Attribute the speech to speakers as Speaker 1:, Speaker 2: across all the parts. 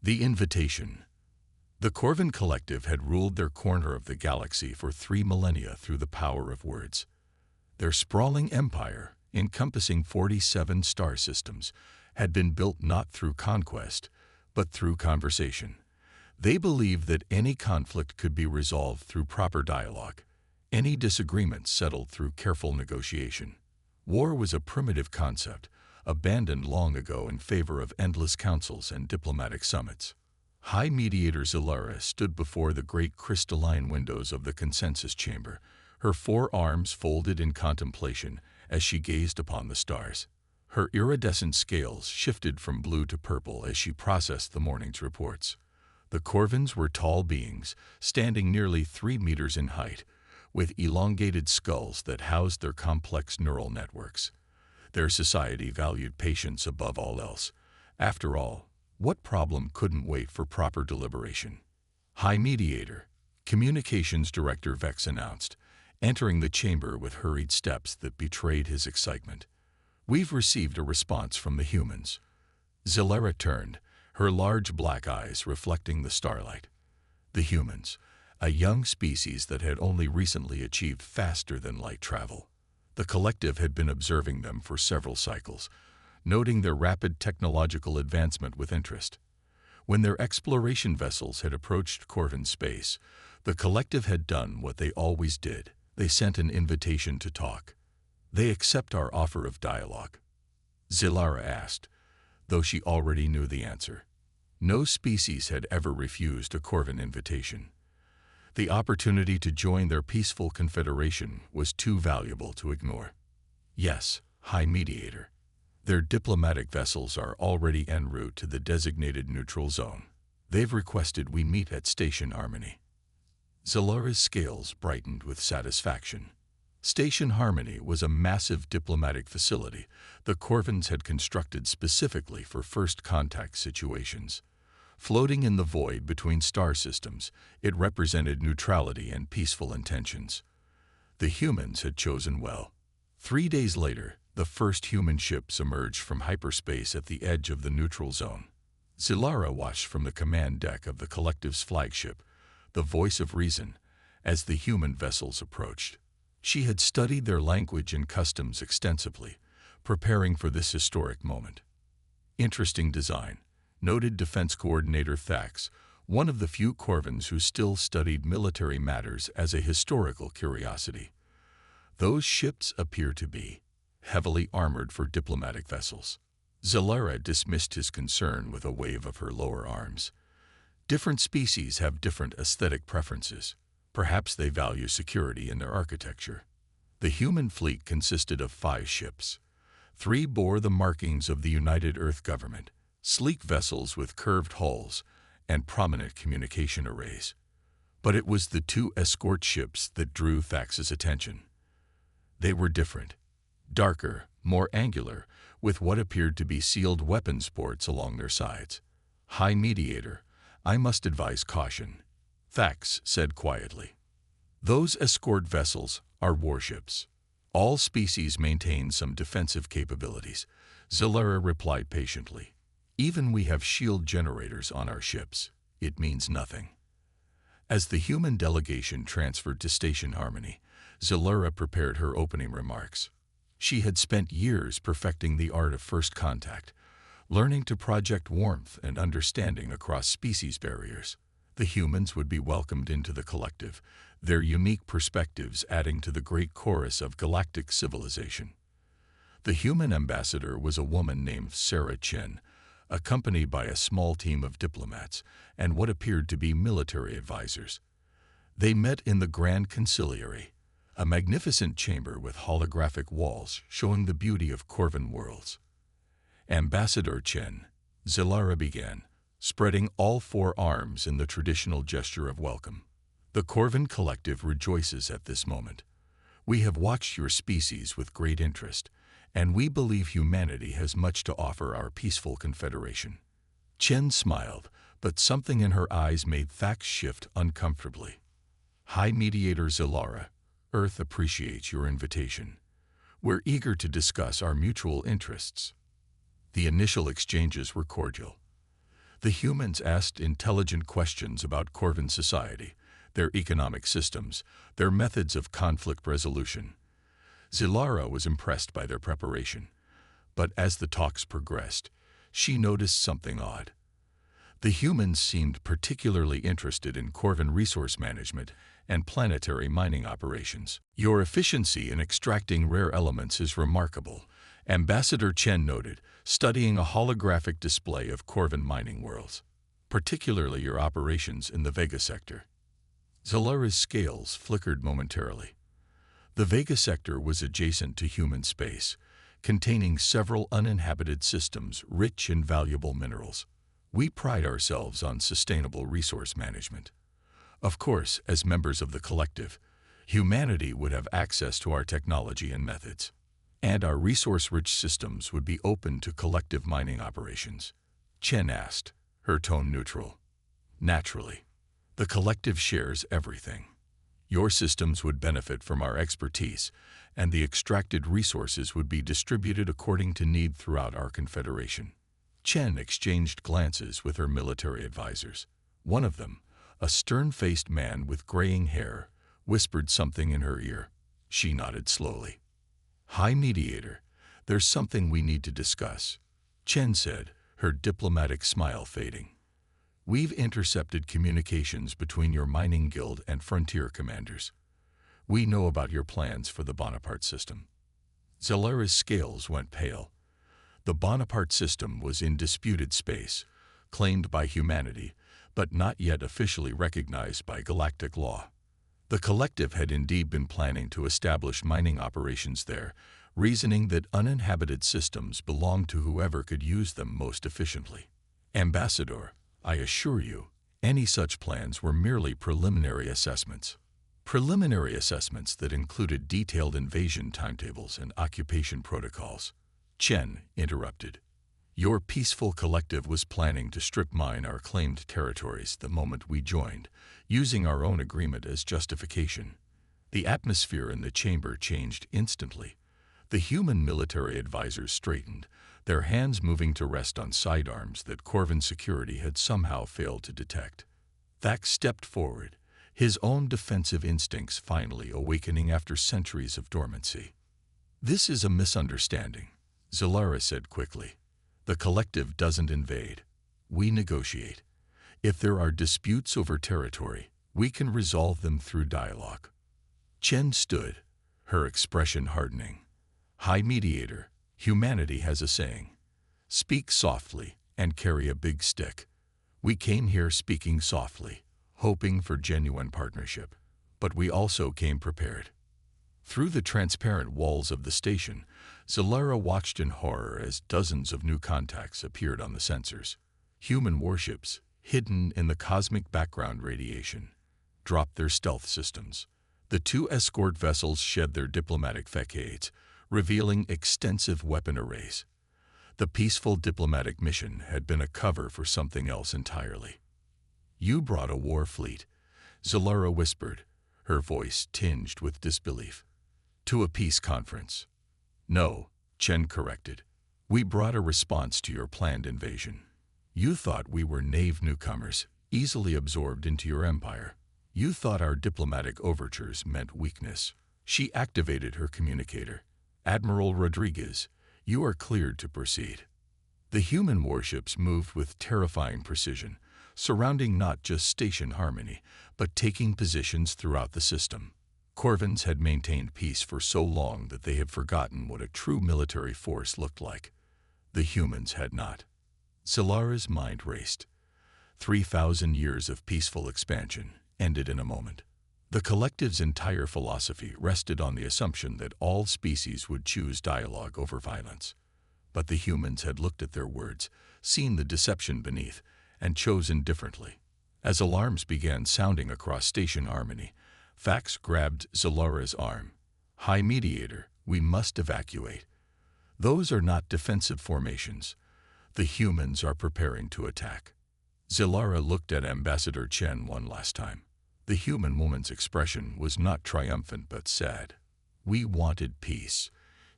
Speaker 1: The Invitation. The Corvin Collective had ruled their corner of the galaxy for 3 millennia through the power of words. Their sprawling empire, encompassing 47 star systems, had been built not through conquest, but through conversation. They believed that any conflict could be resolved through proper dialogue, any disagreement settled through careful negotiation. War was a primitive concept, abandoned long ago in favor of endless councils and diplomatic summits. High Mediator Zilara stood before the great crystalline windows of the consensus chamber, her 4 arms folded in contemplation as she gazed upon the stars. Her iridescent scales shifted from blue to purple as she processed the morning's reports. The Corvins were tall beings, standing nearly 3 meters in height, with elongated skulls that housed their complex neural networks. Their society valued patience above all else. After all, what problem couldn't wait for proper deliberation? High Mediator, Communications Director Vex announced, entering the chamber with hurried steps that betrayed his excitement. "We've received a response from the humans." Zilara turned, her large black eyes reflecting the starlight. The humans, a young species that had only recently achieved faster-than-light travel. The collective had been observing them for several cycles, noting their rapid technological advancement with interest. When their exploration vessels had approached Corvin space, the collective had done what they always did. They sent an invitation to talk. "They accept our offer of dialogue?" Zilara asked, though she already knew the answer. No species had ever refused a Corvin invitation. The opportunity to join their peaceful confederation was too valuable to ignore. "Yes, High Mediator. Their diplomatic vessels are already en route to the designated neutral zone. They've requested we meet at Station Harmony." Zilara's scales brightened with satisfaction. Station Harmony was a massive diplomatic facility the Corvins had constructed specifically for first contact situations. Floating in the void between star systems, it represented neutrality and peaceful intentions. The humans had chosen well. 3 days later, the first human ships emerged from hyperspace at the edge of the neutral zone. Zilara watched from the command deck of the collective's flagship, the voice of reason, as the human vessels approached. She had studied their language and customs extensively, preparing for this historic moment. "Interesting design," noted Defense Coordinator Thax, one of the few Corvins who still studied military matters as a historical curiosity. "Those ships appear to be heavily armored for diplomatic vessels." Zilara dismissed his concern with a wave of her lower arms. "Different species have different aesthetic preferences. Perhaps they value security in their architecture." The human fleet consisted of 5 ships. 3 bore the markings of the United Earth Government, sleek vessels with curved hulls and prominent communication arrays. But it was the 2 escort ships that drew Thax's attention. They were different. Darker, more angular, with what appeared to be sealed weapons ports along their sides. "High Mediator, I must advise caution," Thax said quietly. "Those escort vessels are warships. All species maintain some defensive capabilities," Zilara replied patiently. "Even we have shield generators on our ships. It means nothing." As the human delegation transferred to Station Harmony, Zilara prepared her opening remarks. She had spent years perfecting the art of first contact, learning to project warmth and understanding across species barriers. The humans would be welcomed into the collective, their unique perspectives adding to the great chorus of galactic civilization. The human ambassador was a woman named Sarah Chen, accompanied by a small team of diplomats and what appeared to be military advisors. They met in the Grand Conciliary, a magnificent chamber with holographic walls showing the beauty of Corvin worlds. "Ambassador Chen," Zilara began, spreading all 4 arms in the traditional gesture of welcome. "The Corvin Collective rejoices at this moment. We have watched your species with great interest, and we believe humanity has much to offer our peaceful confederation." Chen smiled, but something in her eyes made Thax shift uncomfortably. "High Mediator Zilara, Earth appreciates your invitation. We're eager to discuss our mutual interests." The initial exchanges were cordial. The humans asked intelligent questions about Corvin society, their economic systems, their methods of conflict resolution. Zilara was impressed by their preparation, but as the talks progressed, she noticed something odd. The humans seemed particularly interested in Corvin resource management and planetary mining operations. "Your efficiency in extracting rare elements is remarkable," Ambassador Chen noted, studying a holographic display of Corvin mining worlds, "particularly your operations in the Vega sector." Zalara's scales flickered momentarily. The Vega sector was adjacent to human space, containing several uninhabited systems rich in valuable minerals. "We pride ourselves on sustainable resource management. Of course, as members of the collective, humanity would have access to our technology and methods, and our resource-rich systems would be open to collective mining operations," Chen asked, her tone neutral. "Naturally. The collective shares everything. Your systems would benefit from our expertise, and the extracted resources would be distributed according to need throughout our confederation." Chen exchanged glances with her military advisors. One of them, a stern-faced man with graying hair, whispered something in her ear. She nodded slowly. "High Mediator, there's something we need to discuss," Chen said, her diplomatic smile fading. "We've intercepted communications between your mining guild and frontier commanders. We know about your plans for the Bonaparte system." Zalara's scales went pale. The Bonaparte system was in disputed space, claimed by humanity, but not yet officially recognized by galactic law. The collective had indeed been planning to establish mining operations there, reasoning that uninhabited systems belonged to whoever could use them most efficiently. "Ambassador, I assure you, any such plans were merely preliminary assessments." Preliminary assessments that included detailed invasion timetables and occupation protocols. Chen interrupted. "Your peaceful collective was planning to strip mine our claimed territories the moment we joined, using our own agreement as justification." The atmosphere in the chamber changed instantly. The human military advisors straightened, their hands moving to rest on sidearms that Corvin security had somehow failed to detect. Thax stepped forward, his own defensive instincts finally awakening after centuries of dormancy. "This is a misunderstanding," Zalara said quickly. "The collective doesn't invade. We negotiate. If there are disputes over territory, we can resolve them through dialogue." Chen stood, her expression hardening. "High Mediator, humanity has a saying. Speak softly and carry a big stick. We came here speaking softly, hoping for genuine partnership. But we also came prepared." Through the transparent walls of the station, Zalara watched in horror as dozens of new contacts appeared on the sensors. Human warships, hidden in the cosmic background radiation, dropped their stealth systems. The two escort vessels shed their diplomatic facades, revealing extensive weapon arrays. The peaceful diplomatic mission had been a cover for something else entirely. "You brought a war fleet," Zalara whispered, her voice tinged with disbelief. "To a peace conference." "No," Chen corrected. "We brought a response to your planned invasion. You thought we were naive newcomers, easily absorbed into your empire. You thought our diplomatic overtures meant weakness." She activated her communicator. "Admiral Rodriguez, you are cleared to proceed." The human warships moved with terrifying precision, surrounding not just Station Harmony, but taking positions throughout the system. Corvins had maintained peace for so long that they had forgotten what a true military force looked like. The humans had not. Zalara's mind raced. 3,000 years of peaceful expansion ended in a moment. The collective's entire philosophy rested on the assumption that all species would choose dialogue over violence. But the humans had looked at their words, seen the deception beneath, and chosen differently. As alarms began sounding across Station Harmony, Fax grabbed Zalara's arm. "High Mediator, we must evacuate. Those are not defensive formations. The humans are preparing to attack." Zalara looked at Ambassador Chen one last time. The human woman's expression was not triumphant but sad. "We wanted peace,"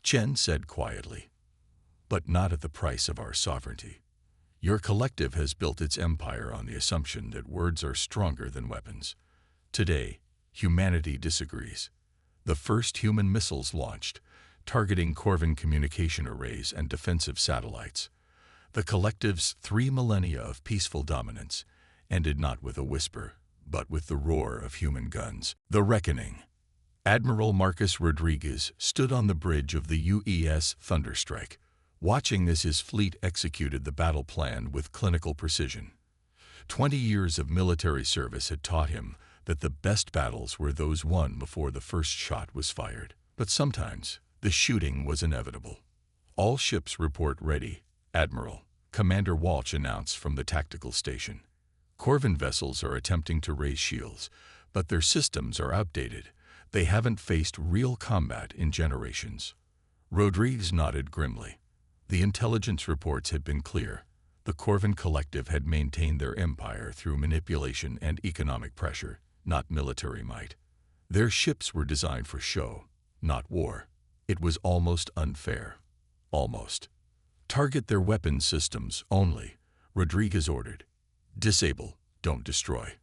Speaker 1: Chen said quietly, "but not at the price of our sovereignty. Your collective has built its empire on the assumption that words are stronger than weapons. Today, humanity disagrees. The first human missiles launched, targeting Corvin communication arrays and defensive satellites. The collective's 3 millennia of peaceful dominance ended not with a whisper, but with the roar of human guns. The Reckoning. Admiral Marcus Rodriguez stood on the bridge of the UES Thunderstrike, watching as his fleet executed the battle plan with clinical precision. 20 years of military service had taught him that the best battles were those won before the first shot was fired. But sometimes, the shooting was inevitable. "All ships report ready, Admiral," Commander Walsh announced from the tactical station. "Corvin vessels are attempting to raise shields, but their systems are outdated. They haven't faced real combat in generations." Rodriguez nodded grimly. The intelligence reports had been clear. The Corvin collective had maintained their empire through manipulation and economic pressure, not military might. Their ships were designed for show, not war. It was almost unfair. Almost. "Target their weapons systems only," Rodriguez ordered. "Disable, don't destroy.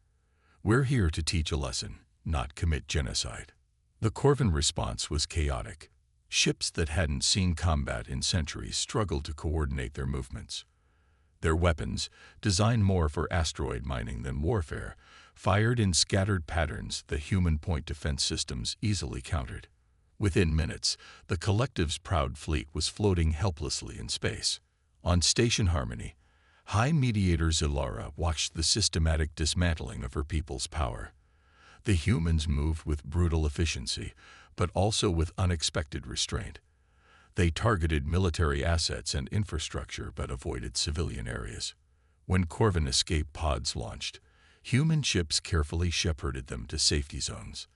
Speaker 1: We're here to teach a lesson, not commit genocide." The Corvin response was chaotic. Ships that hadn't seen combat in centuries struggled to coordinate their movements. Their weapons, designed more for asteroid mining than warfare, fired in scattered patterns the human point defense systems easily countered. Within minutes, the collective's proud fleet was floating helplessly in space. On Station Harmony, High Mediator Zilara watched the systematic dismantling of her people's power. The humans moved with brutal efficiency, but also with unexpected restraint. They targeted military assets and infrastructure but avoided civilian areas. When Corvin escape pods launched, human ships carefully shepherded them to safety zones.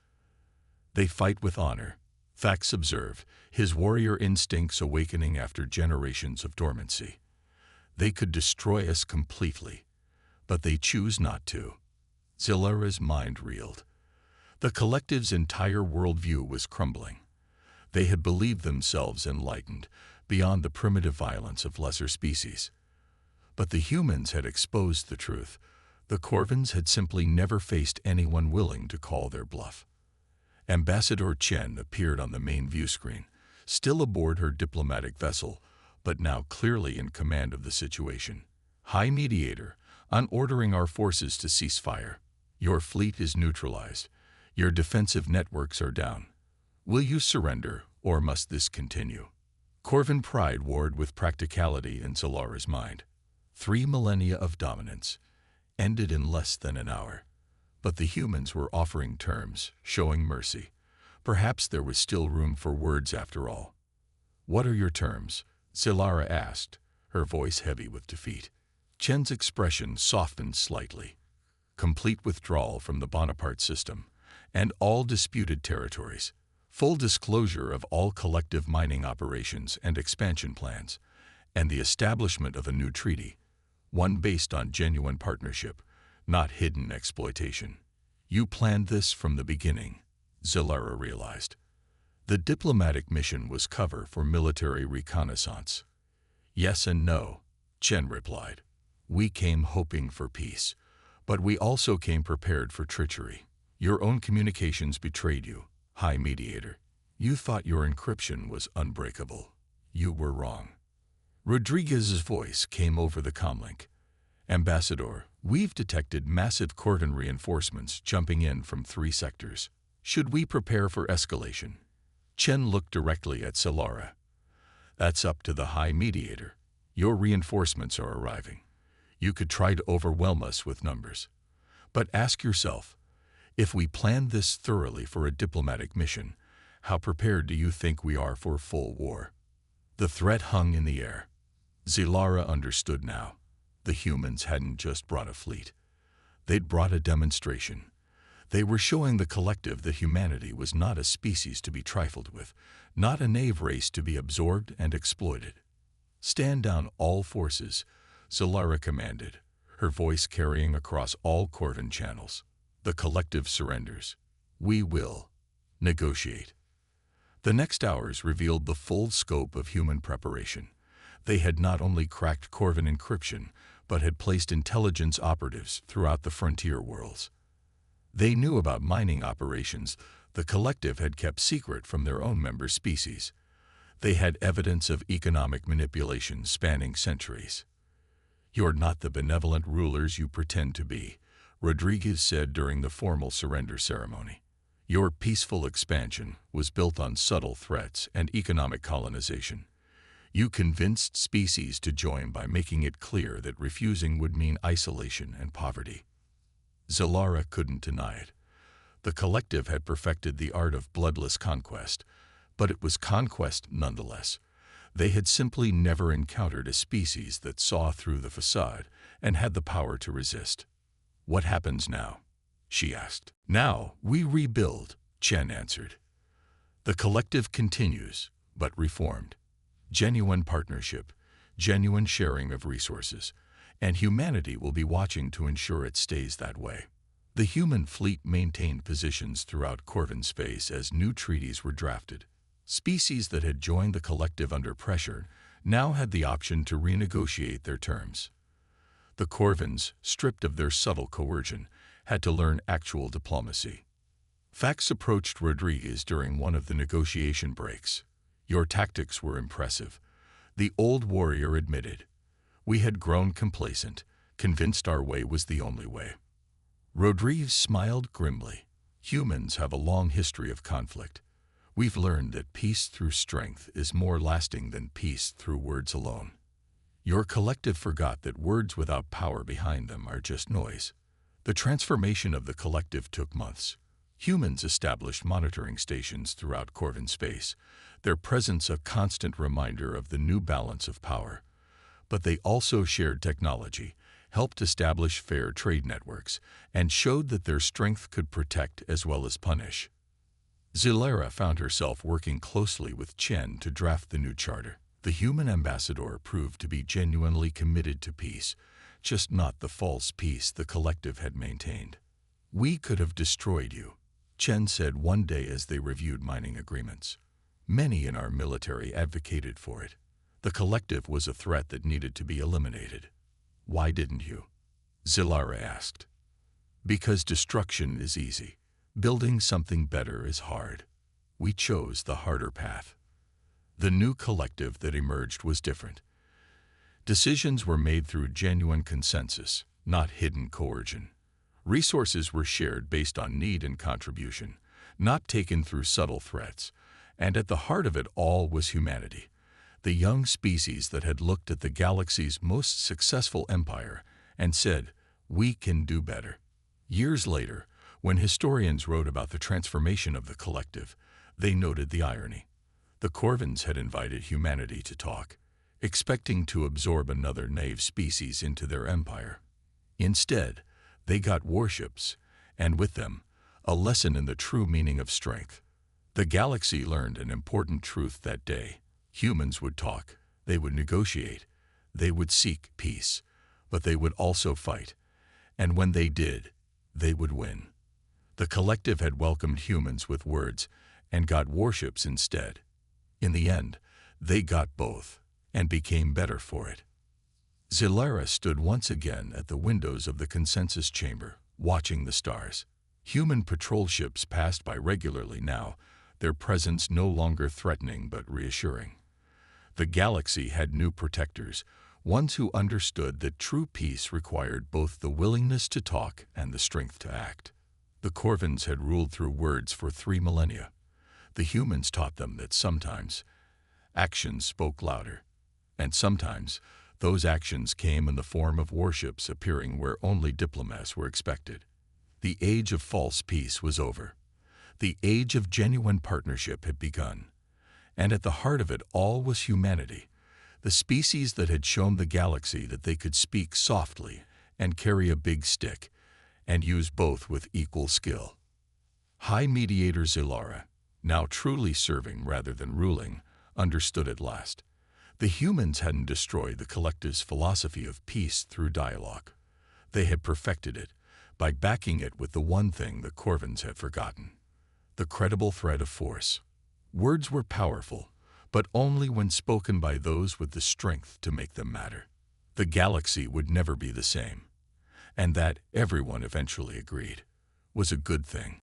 Speaker 1: They fight with honor, Fax observed, his warrior instincts awakening after generations of dormancy. They could destroy us completely, but they choose not to. Zilara's mind reeled. The collective's entire worldview was crumbling. They had believed themselves enlightened, beyond the primitive violence of lesser species. But the humans had exposed the truth. The Corvins had simply never faced anyone willing to call their bluff. Ambassador Chen appeared on the main view screen, still aboard her diplomatic vessel, but now clearly in command of the situation. "High Mediator, I'm ordering our forces to cease fire. Your fleet is neutralized. Your defensive networks are down. Will you surrender, or must this continue?" Corvin pride warred with practicality in Zilara's mind. 3 millennia of dominance ended in less than an hour. But the humans were offering terms, showing mercy. Perhaps there was still room for words after all. "What are your terms?" Zilara asked, her voice heavy with defeat. Chen's expression softened slightly. "Complete withdrawal from the Bonaparte system, and all disputed territories. Full disclosure of all collective mining operations and expansion plans, and the establishment of a new treaty, one based on genuine partnership, not hidden exploitation." You planned this from the beginning, Zilara realized. The diplomatic mission was cover for military reconnaissance. "Yes and no," Chen replied. "We came hoping for peace, but we also came prepared for treachery. Your own communications betrayed you, High Mediator. You thought your encryption was unbreakable. You were wrong." Rodriguez's voice came over the comlink. "Ambassador, we've detected massive Corvin reinforcements jumping in from 3 sectors. Should we prepare for escalation?" Chen looked directly at Zilara. "That's up to the High Mediator. Your reinforcements are arriving. You could try to overwhelm us with numbers. But ask yourself, if we planned this thoroughly for a diplomatic mission, how prepared do you think we are for full war?" The threat hung in the air. Zilara understood now. The humans hadn't just brought a fleet. They'd brought a demonstration. They were showing the collective that humanity was not a species to be trifled with, not a knave race to be absorbed and exploited. "Stand down all forces," Zilara commanded, her voice carrying across all Corvin channels. "The collective surrenders. We will negotiate." The next hours revealed the full scope of human preparation. They had not only cracked Corvin encryption, but had placed intelligence operatives throughout the frontier worlds. They knew about mining operations the collective had kept secret from their own member species. They had evidence of economic manipulation spanning centuries. "You're not the benevolent rulers you pretend to be," Rodriguez said during the formal surrender ceremony. "Your peaceful expansion was built on subtle threats and economic colonization. You convinced species to join by making it clear that refusing would mean isolation and poverty." Zilara couldn't deny it. The collective had perfected the art of bloodless conquest, but it was conquest nonetheless. They had simply never encountered a species that saw through the facade and had the power to resist. "What happens now?" she asked. "Now we rebuild," Chen answered. "The collective continues, but reformed. Genuine partnership, genuine sharing of resources, and humanity will be watching to ensure it stays that way." The human fleet maintained positions throughout Corvin space as new treaties were drafted. Species that had joined the collective under pressure now had the option to renegotiate their terms. The Corvins, stripped of their subtle coercion, had to learn actual diplomacy. Fax approached Rodriguez during one of the negotiation breaks. "Your tactics were impressive," the old warrior admitted. "We had grown complacent, convinced our way was the only way." Rodriguez smiled grimly. "Humans have a long history of conflict. We've learned that peace through strength is more lasting than peace through words alone. Your collective forgot that words without power behind them are just noise." The transformation of the collective took months. Humans established monitoring stations throughout Corvin space, their presence a constant reminder of the new balance of power. But they also shared technology, helped establish fair trade networks, and showed that their strength could protect as well as punish. Zilara found herself working closely with Chen to draft the new charter. The human ambassador proved to be genuinely committed to peace, just not the false peace the collective had maintained. "We could have destroyed you," Chen said one day as they reviewed mining agreements. "Many in our military advocated for it. The collective was a threat that needed to be eliminated." "Why didn't you?" Zilara asked. "Because destruction is easy. Building something better is hard. We chose the harder path." The new collective that emerged was different. Decisions were made through genuine consensus, not hidden coercion. Resources were shared based on need and contribution, not taken through subtle threats. And at the heart of it all was humanity, the young species that had looked at the galaxy's most successful empire and said, "We can do better." Years later, when historians wrote about the transformation of the collective, they noted the irony. The Corvins had invited humanity to talk, expecting to absorb another naive species into their empire. Instead, they got warships, and with them, a lesson in the true meaning of strength. The galaxy learned an important truth that day. Humans would talk, they would negotiate, they would seek peace, but they would also fight. And when they did, they would win. The collective had welcomed humans with words and got warships instead. In the end, they got both and became better for it. Zilara stood once again at the windows of the consensus chamber, watching the stars. Human patrol ships passed by regularly now, their presence no longer threatening but reassuring. The galaxy had new protectors, ones who understood that true peace required both the willingness to talk and the strength to act. The Corvins had ruled through words for 3 millennia. The humans taught them that sometimes actions spoke louder, and sometimes those actions came in the form of warships appearing where only diplomats were expected. The age of false peace was over. The age of genuine partnership had begun. And at the heart of it all was humanity, the species that had shown the galaxy that they could speak softly and carry a big stick, and use both with equal skill. High Mediator Zilara, now truly serving rather than ruling, understood at last. The humans hadn't destroyed the collective's philosophy of peace through dialogue. They had perfected it by backing it with the one thing the Corvins had forgotten: the credible threat of force. Words were powerful, but only when spoken by those with the strength to make them matter. The galaxy would never be the same, and that, everyone eventually agreed, was a good thing.